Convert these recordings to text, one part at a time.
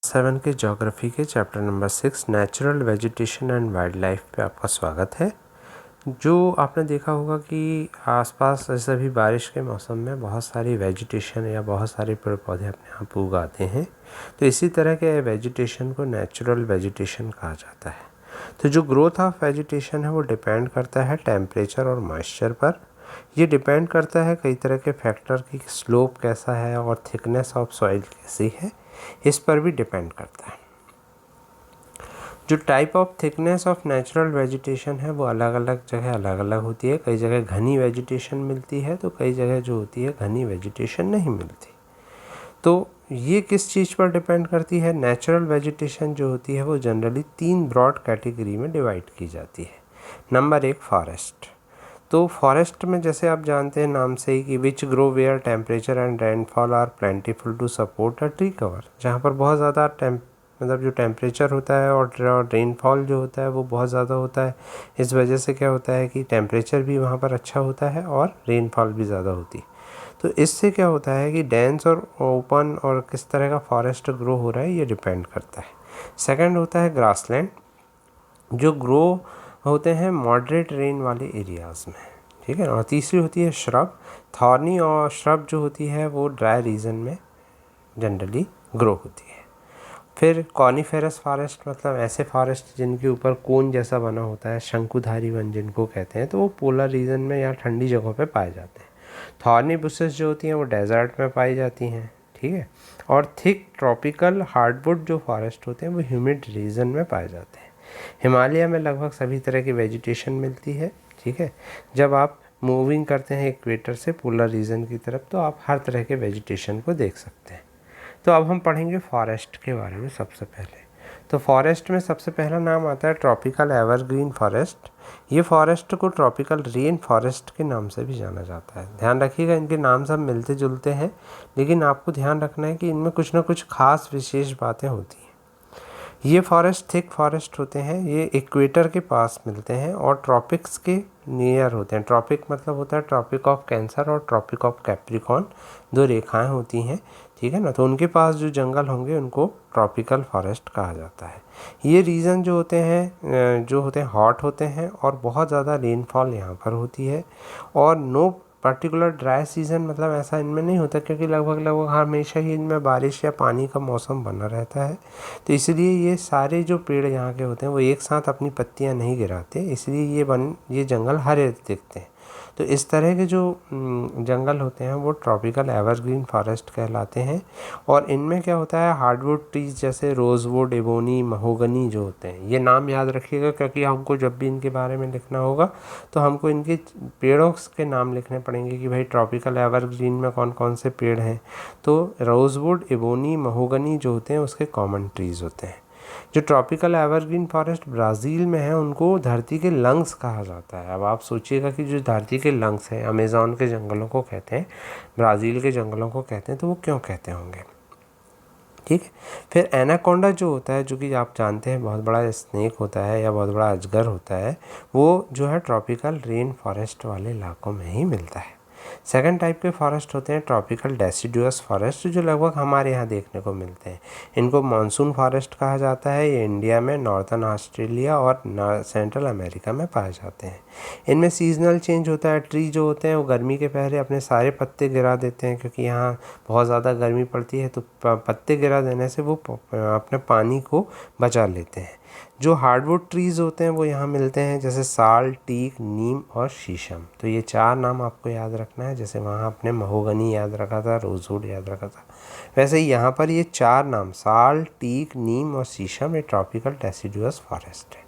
7 के ज्योग्राफी के chapter number 6 natural vegetation and wild life पे आपका स्वागत है। जो आपने देखा होगा कि आसपास जैसे अभी बारिश के मौसम में बहुत सारी वेजिटेशन या बहुत सारे पेड़ पौधे अपने आप उगाते हैं, तो इसी तरह के वेजिटेशन को नेचुरल वेजिटेशन कहा जाता है। तो जो ग्रोथ ऑफ वेजिटेशन है वो डिपेंड करता है टेम्परेचर और मॉइस्चर पर। ये डिपेंड करता है कई तरह के फैक्टर की स्लोप कैसा है और थिकनेस ऑफ सॉइल कैसी है, इस पर भी डिपेंड करता है। जो type of thickness of natural vegetation है वो अलग अलग जगह अलग अलग होती है। कई जगह घनी वेजिटेशन मिलती है तो कई जगह जो होती है घनी वेजिटेशन नहीं मिलती। तो ये किस चीज़ पर डिपेंड करती है? नेचुरल वेजिटेशन जो होती है वो जनरली 3 ब्रॉड कैटेगरी में डिवाइड की जाती है। Number 1 forest. तो फॉरेस्ट में जैसे आप जानते हैं नाम से ही कि which grow where temperature and rainfall are plentiful to support a tree cover, जहाँ पर बहुत ज़्यादा मतलब जो टेम्परेचर होता है और रेनफॉल जो होता है वो बहुत ज़्यादा होता है। इस वजह से क्या होता है कि टेम्परेचर भी वहाँ पर अच्छा होता है और रेनफॉल भी ज़्यादा होती है। तो इससे क्या होता है कि डेंस और ओपन और किस तरह का फॉरेस्ट ग्रो हो रहा है ये डिपेंड करता है। सेकंड होता है ग्रासलैंड, जो ग्रो होते हैं मॉडरेट रेन वाले एरियाज़ में, ठीक है। और तीसरी होती है श्रब। थॉर्नी और श्रब जो होती है वो ड्राई रीजन में जनरली ग्रो होती है। फिर कॉनिफेरस फॉरेस्ट, मतलब ऐसे फॉरेस्ट जिनके ऊपर कोन जैसा बना होता है, शंकुधारी वन जिनको कहते हैं, तो वो पोलर रीजन में या ठंडी जगहों पे पाए जाते हैं। थॉर्नी बुशेस जो होती हैं वो डेजर्ट में पाई जाती हैं, ठीक है। और थिक ट्रॉपिकल हार्डवुड जो फॉरेस्ट होते हैं वो ह्यूमिड रीजन में पाए जाते हैं। हिमालय में लगभग सभी तरह की वेजिटेशन मिलती है, ठीक है। जब आप मूविंग करते हैं इक्वेटर से पोलर रीजन की तरफ तो आप हर तरह के वेजिटेशन को देख सकते हैं। तो अब हम पढ़ेंगे फॉरेस्ट के बारे में सबसे पहले। तो फॉरेस्ट में सबसे पहला नाम आता है ट्रॉपिकल एवरग्रीन फॉरेस्ट। ये फॉरेस्ट को ट्रॉपिकल रेन फॉरेस्ट के नाम से भी जाना जाता है। ध्यान रखिएगा, इनके नाम सब मिलते जुलते हैं, लेकिन आपको ध्यान रखना है कि इनमें कुछ ना कुछ खास विशेष बातें होती हैं। ये फॉरेस्ट थिक फॉरेस्ट होते हैं, ये इक्वेटर के पास मिलते हैं और ट्रॉपिक्स के नियर होते हैं। ट्रॉपिक मतलब होता है ट्रॉपिक ऑफ कैंसर और ट्रॉपिक ऑफ कैप्रिकॉर्न, 2 रेखाएं होती हैं, ठीक है ना। तो उनके पास जो जंगल होंगे उनको ट्रॉपिकल फॉरेस्ट कहा जाता है। ये रीजन जो होते हैं हॉट होते हैं और बहुत ज़्यादा रेनफॉल यहाँ पर होती है। और नो पर्टिकुलर ड्राई सीज़न, मतलब ऐसा इनमें नहीं होता, क्योंकि लगभग हमेशा ही इनमें बारिश या पानी का मौसम बना रहता है। तो इसलिए ये सारे जो पेड़ यहाँ के होते हैं वो एक साथ अपनी पत्तियाँ नहीं गिराते, इसलिए ये जंगल हरे दिखते हैं। तो इस तरह के जो जंगल होते हैं वो ट्रॉपिकल एवरग्रीन फॉरेस्ट कहलाते हैं। और इनमें क्या होता है, हार्डवुड ट्रीज जैसे रोजवुड, एबोनी, महोगनी जो होते हैं, ये नाम याद रखिएगा, क्योंकि हमको जब भी इनके बारे में लिखना होगा तो हमको इनके पेड़ों के नाम लिखने पड़ेंगे कि भाई ट्रॉपिकल एवरग्रीन में कौन कौन से पेड़ हैं। तो रोजवुड, एबोनी, महोगनी जो होते हैं उसके कॉमन ट्रीज होते हैं। जो ट्रॉपिकल एवरग्रीन फॉरेस्ट ब्राज़ील में है उनको धरती के लंग्स कहा जाता है। अब आप सोचिएगा कि जो धरती के लंग्स हैं, अमेज़न के जंगलों को कहते हैं, ब्राज़ील के जंगलों को कहते हैं, तो वो क्यों कहते होंगे, ठीक है। फिर एनाकोंडा जो होता है, जो कि आप जानते हैं बहुत बड़ा स्नेक होता है या बहुत बड़ा अजगर होता है, वो जो है ट्रॉपिकल रेन फॉरेस्ट वाले इलाकों में ही मिलता है। सेकंड टाइप के फॉरेस्ट होते हैं ट्रॉपिकल डेसिडुअस फॉरेस्ट, जो लगभग हमारे यहाँ देखने को मिलते हैं। इनको मानसून फॉरेस्ट कहा जाता है। ये इंडिया में, नॉर्थन ऑस्ट्रेलिया और सेंट्रल अमेरिका में पाए जाते हैं। इनमें सीजनल चेंज होता है। ट्री जो होते हैं वो गर्मी के पहले अपने सारे पत्ते गिरा देते हैं, क्योंकि यहाँ बहुत ज़्यादा गर्मी पड़ती है, तो पत्ते गिरा देने से वो अपने पानी को बचा लेते हैं। जो हार्डवुड ट्रीज़ होते हैं वो यहाँ मिलते हैं, जैसे साल, टीक, नीम और शीशम। तो ये 4 नाम आपको याद रखना है। जैसे वहाँ आपने महोगनी याद रखा था, रोजवुड याद रखा था, वैसे ही यहाँ पर ये 4 नाम, साल, टीक, नीम और शीशम, ये ट्रॉपिकल डेसिडुअस फॉरेस्ट है।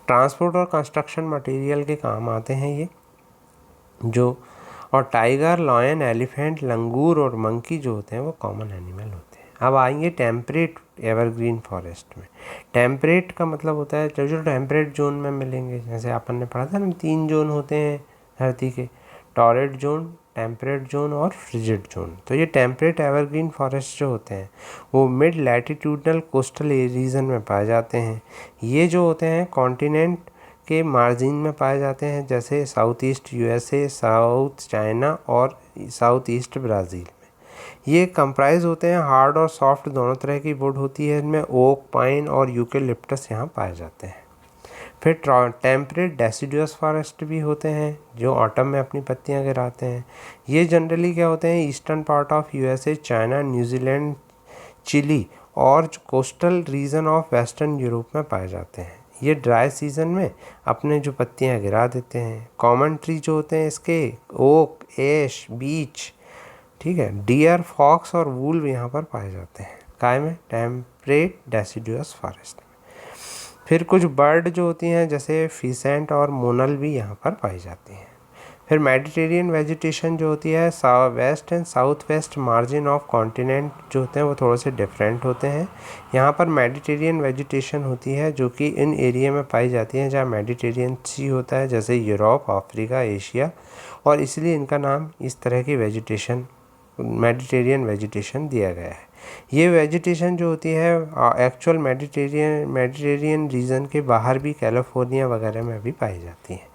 ट्रांसपोर्ट और कंस्ट्रक्शन मटेरियल के काम आते हैं ये जो। और टाइगर, लायन, एलिफेंट, लंगूर और मंकी जो होते हैं वो कॉमन एनिमल होते हैं। अब आएंगे टेम्परेट एवरग्रीन फॉरेस्ट में। टेम्परेट का मतलब होता है जो टेम्परेट जोन में मिलेंगे। जैसे अपन ने पढ़ा था ना, 3 जोन होते हैं धरती के, टॉरेट जोन, टेम्परेट जोन और फ्रिजिड जोन। तो ये टेम्परेट एवरग्रीन फॉरेस्ट जो होते हैं वो मिड लैटिट्यूडनल कोस्टल रीजन में पाए जाते हैं। ये जो होते हैं कॉन्टिनेंट के मार्जिन में पाए जाते हैं, जैसे south east USA, south China और साउथ ईस्ट ब्राज़ील में। ये कंप्राइज होते हैं हार्ड और सॉफ्ट दोनों तरह की वुड होती है। इनमें ओक, पाइन और यूकेलिप्टस यहाँ पाए जाते हैं। फिर टेम्परेट डेसिडुअस फॉरेस्ट भी होते हैं जो ऑटम में अपनी पत्तियाँ गिराते हैं। ये जनरली क्या होते हैं, eastern part of USA, China, न्यूजीलैंड, Zealand Chile coastal region of western Europe में पाए जाते हैं। ये ड्राई सीजन में अपने जो पत्तियां गिरा देते हैं। कॉमन ट्री जो होते हैं इसके ओक, एश, बीच, ठीक है, डियर, फॉक्स और वूल भी यहाँ पर पाए जाते हैं। काय में टेम्परेट डेसिडुअस फॉरेस्ट में। फिर कुछ बर्ड जो होती हैं जैसे फिसेंट और मोनल भी यहाँ पर पाई जाती हैं। फिर मेडिटेरियन वेजिटेशन जो होती है, west and south west margin of continent जो होते हैं वो थोड़े से डिफरेंट होते हैं। यहाँ पर मेडिटेरियन वेजिटेशन होती है जो कि इन एरिया में पाई जाती है जहाँ मेडिटेरियन सी होता है, जैसे यूरोप, अफ्रीका, एशिया, और इसलिए इनका नाम इस तरह की वेजिटेशन मेडिटेरियन वेजिटेशन दिया गया है। ये वेजिटेशन जो होती है एक्चुअल मेडिटेरियन रीजन के बाहर भी, कैलिफोर्निया वगैरह में भी पाई जाती है,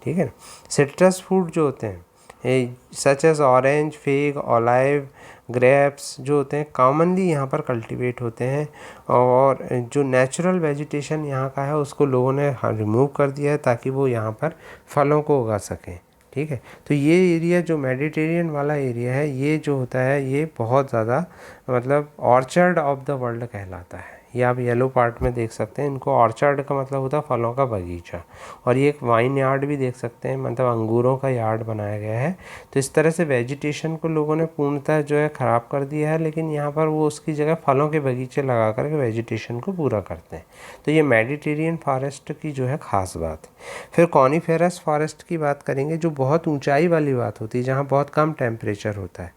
ठीक है ना। सिट्रस फ्रूट जो होते हैं such as orange, fig, olive, grapes जो होते हैं कॉमनली यहाँ पर कल्टीवेट होते हैं। और जो नेचुरल वेजिटेशन यहाँ का है उसको लोगों ने रिमूव कर दिया है ताकि वो यहाँ पर फलों को उगा सकें, ठीक है। तो ये एरिया जो मेडिटेरियन वाला एरिया है ये जो होता है ये बहुत ज़्यादा मतलब ऑर्चर्ड ऑफ द वर्ल्ड कहलाता है। ये आप येलो पार्ट में देख सकते हैं। इनको ऑर्चर्ड का मतलब होता है फलों का बगीचा, और ये एक वाइन यार्ड भी देख सकते हैं, मतलब अंगूरों का यार्ड बनाया गया है। तो इस तरह से वेजिटेशन को लोगों ने पूर्णतः जो है ख़राब कर दिया है, लेकिन यहाँ पर वो उसकी जगह फलों के बगीचे लगा करके वेजिटेशन को पूरा करते हैं। तो ये मेडिटेरियन फॉरेस्ट की जो है ख़ास बात है। फिर कॉनिफेरस फॉरेस्ट की बात करेंगे जो बहुत ऊंचाई वाली बात होती है, जहाँ बहुत कम टेम्परेचर होता है।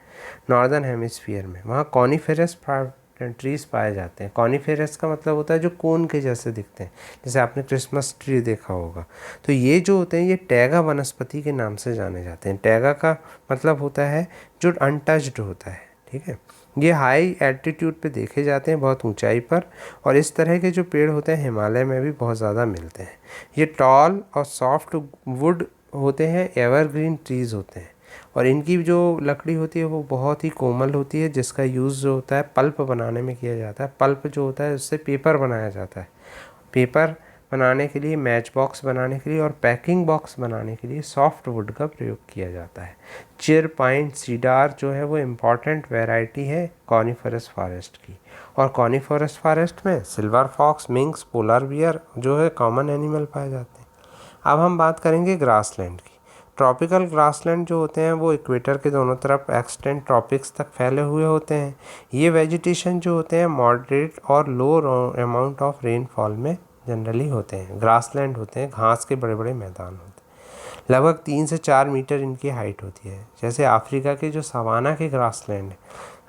नॉर्दर्न हेमिस्फीयर में वहाँ कॉनिफेरस ट्रीज पाए जाते हैं। कॉनिफेरस का मतलब होता है जो कोन के जैसे दिखते हैं, जैसे आपने क्रिसमस ट्री देखा होगा। तो ये जो होते हैं ये टैगा वनस्पति के नाम से जाने जाते हैं। टैगा का मतलब होता है जो अनटच्ड होता है, ठीक है। ये हाई एल्टीट्यूड पे देखे जाते हैं, बहुत ऊंचाई पर, और इस तरह के जो पेड़ होते हैं हिमालय में भी बहुत ज़्यादा मिलते हैं। ये टॉल और सॉफ्ट वुड होते हैं, एवरग्रीन ट्रीज़ होते हैं, और इनकी जो लकड़ी होती है वो बहुत ही कोमल होती है, जिसका यूज़ जो होता है पल्प बनाने में किया जाता है। पल्प जो होता है उससे पेपर बनाया जाता है। पेपर बनाने के लिए, मैच बॉक्स बनाने के लिए और पैकिंग बॉक्स बनाने के लिए सॉफ्ट वुड का प्रयोग किया जाता है। चिर, पाइन, सीडार जो है वो इम्पॉर्टेंट वैरायटी है कॉनिफरस फॉरेस्ट की। और कॉनिफरस फॉरेस्ट में सिल्वर फॉक्स, मिंक्स, पोलर बियर जो है कॉमन एनिमल पाए जाते हैं। अब हम बात करेंगे ग्रासलैंड की। ट्रॉपिकल ग्रासलैंड जो होते हैं वो इक्वेटर के दोनों तरफ एक्सटेंड ट्रॉपिक्स तक फैले हुए होते हैं। ये वेजिटेशन जो होते हैं मॉडरेट और लो अमाउंट ऑफ रेनफॉल में जनरली होते हैं। ग्रासलैंड होते हैं, घास के बड़े बड़े मैदान होते हैं। लगभग 3 से 4 मीटर इनकी हाइट होती है। जैसे अफ्रीका के जो सवाना के ग्रासलैंड है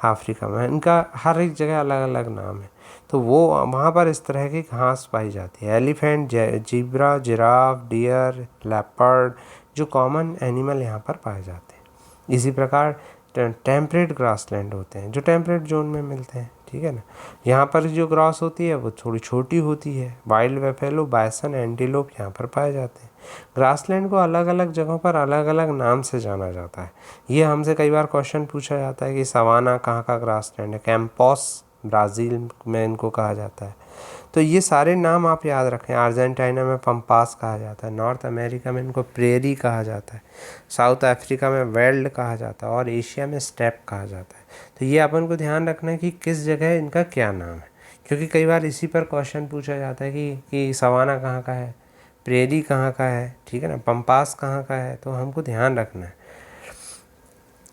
अफ्रीका में, इनका हर एक जगह अलग अलग नाम है। तो वो वहाँ पर इस तरह की घास पाई जाती है। Elephant, zebra, giraffe, deer, leopard जो कॉमन एनिमल यहाँ पर पाए जाते हैं। इसी प्रकार टेम्परेट ग्रासलैंड होते हैं जो टेम्परेट जोन में मिलते हैं, ठीक है ना। यहाँ पर जो ग्रास होती है वो थोड़ी छोटी होती है। वाइल्ड बेफेलो, बाइसन, एंटीलोप यहाँ पर पाए जाते हैं। ग्रासलैंड को अलग अलग जगहों पर अलग अलग नाम से जाना जाता है। ये हमसे कई बार क्वेश्चन पूछा जाता है कि सवाना कहाँ का ग्रासलैंड है। कैंपोस ब्राज़ील में इनको कहा जाता है। तो ये सारे नाम आप याद रखें। अर्जेंटीना में पंपास कहा जाता है, नॉर्थ अमेरिका में इनको प्रेरी कहा जाता है, साउथ अफ्रीका में वेल्ड कहा जाता है, और एशिया में स्टेप कहा जाता है। तो ये अपन को ध्यान रखना है कि किस जगह इनका क्या नाम है, क्योंकि कई बार इसी पर क्वेश्चन पूछा जाता है कि सवाना कहाँ का है, प्रेरी कहाँ का है, ठीक है ना, पंपास कहाँ का है। तो हमको ध्यान रखना है।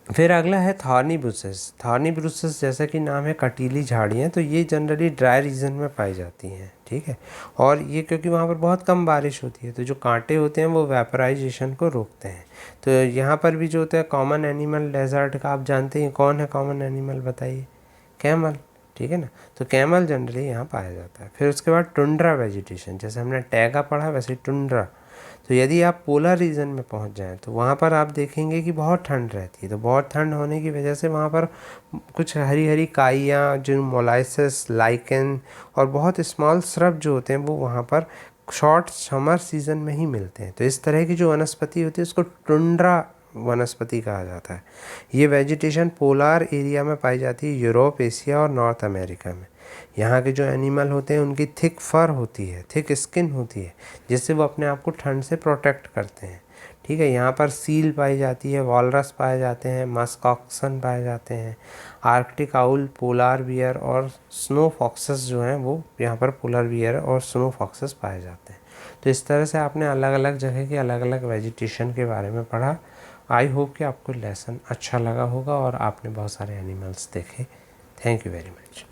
फिर अगला है थॉर्नी ब्रुसेस। थॉर्नी ब्रुसेस जैसा कि नाम है कटीली झाड़ियाँ, तो ये जनरली ड्राई रीजन में पाई जाती हैं, ठीक है। और ये क्योंकि वहाँ पर बहुत कम बारिश होती है तो जो कांटे होते हैं वो वेपराइजेशन को रोकते हैं। तो यहाँ पर भी जो होता है कॉमन एनिमल डेजर्ट का, आप जानते हैं कौन है कॉमन एनिमल, बताइए, कैमल, ठीक है ना। तो कैमल जनरली यहाँ पाया जाता है। फिर उसके बाद टुंड्रा वेजिटेशन, जैसे हमने टैगा पढ़ा वैसे टुंड्रा। तो यदि आप पोलर रीजन में पहुंच जाएं तो वहाँ पर आप देखेंगे कि बहुत ठंड रहती है। तो बहुत ठंड होने की वजह से वहाँ पर कुछ हरी हरी काइयाँ, जो मोलाइसिस, लाइकेन और बहुत स्मॉल श्रब जो होते हैं वो वहाँ पर शॉर्ट समर सीजन में ही मिलते हैं। तो इस तरह की जो वनस्पति होती है उसको टुंड्रा वनस्पति कहा जाता है। ये वेजिटेशन पोलार एरिया में पाई जाती है, यूरोप, एशिया और नॉर्थ अमेरिका में। यहाँ के जो एनिमल होते हैं उनकी थिक फर होती है, थिक स्किन होती है, जिससे वो अपने आप को ठंड से प्रोटेक्ट करते हैं। ठीक है, यहाँ पर सील पाई जाती है, वॉलरस पाए जाते हैं, मस्क ऑक्सन पाए जाते हैं, आर्कटिक आउल, पोलार बियर और स्नो फॉक्सेस जो हैं वो यहाँ पर पोलर बियर और स्नो फॉक्सेस पाए जाते हैं। तो इस तरह से आपने अलग अलग जगह के अलग अलग वेजिटेशन के बारे में पढ़ा। आई होप कि आपको लेसन अच्छा लगा होगा और आपने बहुत सारे एनिमल्स देखे। Thank you very much.